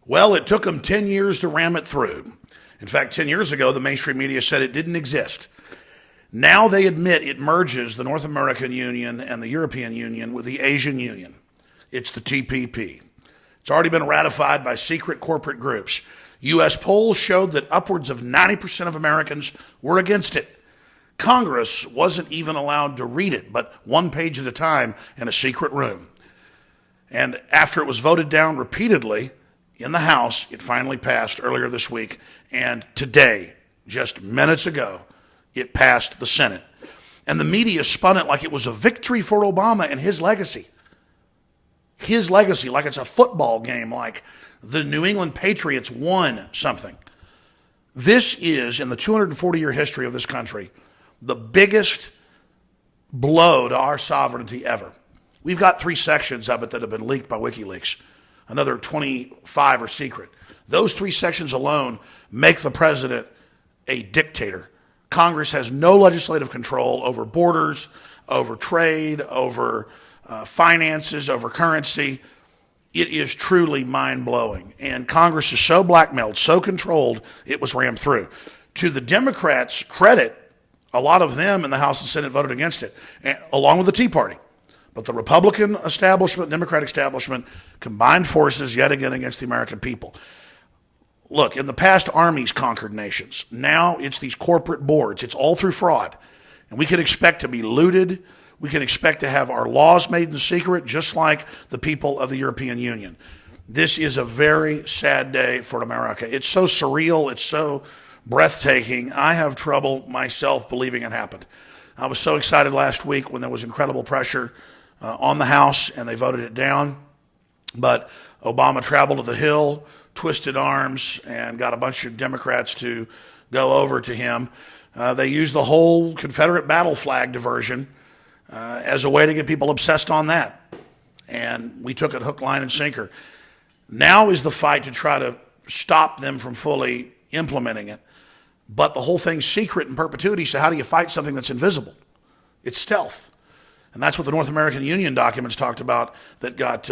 Well, it took them 10 years to ram it through. In fact, 10 years ago, the mainstream media said it didn't exist. Now they admit it merges the North American Union and the European Union with the Asian Union. It's the TPP. It's already been ratified by secret corporate groups. U.S. polls showed that upwards of 90% of Americans were against it. Congress wasn't even allowed to read it, but one page at a time in a secret room. And after it was voted down repeatedly in the House, it finally passed earlier this week. And today, just minutes ago, it passed the Senate. And the media spun it like it was a victory for Obama and his legacy. His legacy, like it's a football game, like the New England Patriots won something. This is, in the 240-year history of this country, the biggest blow to our sovereignty ever. We've got 3 sections of it that have been leaked by WikiLeaks. Another 25 are secret. Those 3 sections alone make the president a dictator. Congress has no legislative control over borders, over trade, over finances, over currency. It is truly mind-blowing. And Congress is so blackmailed, so controlled, it was rammed through. To the Democrats' credit, a lot of them in the House and Senate voted against it, along with the Tea Party. But the Republican establishment, Democratic establishment, combined forces yet again against the American people. Look, in the past, armies conquered nations. Now it's these corporate boards. It's all through fraud. And we can expect to be looted. We can expect to have our laws made in secret, just like the people of the European Union. This is a very sad day for America. It's so surreal. It's so breathtaking. I have trouble myself believing it happened. I was so excited last week when there was incredible pressure on the House and they voted it down. But Obama traveled to the Hill, twisted arms, and got a bunch of Democrats to go over to him. They used the whole Confederate battle flag diversion as a way to get people obsessed on that. And we took it hook, line, and sinker. Now is the fight to try to stop them from fully implementing it. But the whole thing's secret in perpetuity, so how do you fight something that's invisible? It's stealth. And that's what the North American Union documents talked about that got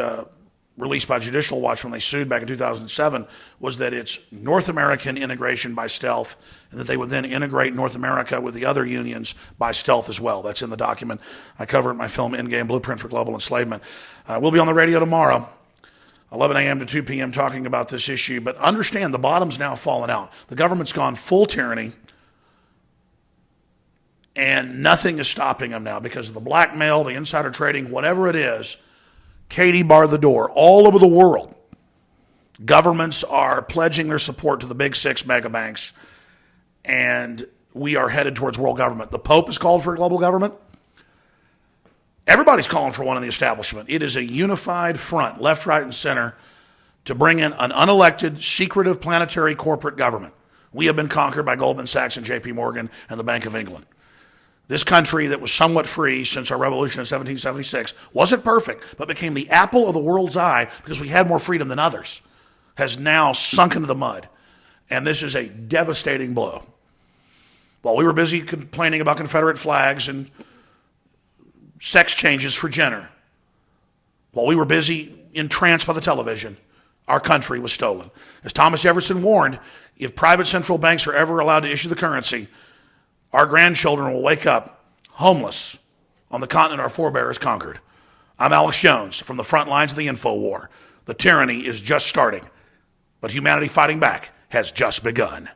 released by Judicial Watch when they sued back in 2007, was that it's North American integration by stealth, and that they would then integrate North America with the other unions by stealth as well. That's in the document. I cover it in my film, Endgame Blueprint for Global Enslavement. We'll be on the radio tomorrow, 11 a.m. to 2 p.m. talking about this issue. But understand, the bottom's now fallen out. The government's gone full tyranny, and nothing is stopping them now because of the blackmail, the insider trading, whatever it is. Katie barred the door. All over the world, governments are pledging their support to the big 6 mega banks, and we are headed towards world government. The Pope has called for a global government. Everybody's calling for one in the establishment. It is a unified front, left, right, and center, to bring in an unelected, secretive, planetary corporate government. We have been conquered by Goldman Sachs and J.P. Morgan and the Bank of England. This country that was somewhat free since our revolution in 1776, wasn't perfect, but became the apple of the world's eye because we had more freedom than others, has now sunk into the mud. And this is a devastating blow. While we were busy complaining about Confederate flags and sex changes for Jenner, while we were busy entranced by the television, our country was stolen. As Thomas Jefferson warned, if private central banks are ever allowed to issue the currency, our grandchildren will wake up homeless on the continent our forebears conquered. I'm Alex Jones from the front lines of the info war. The tyranny is just starting, but humanity fighting back has just begun.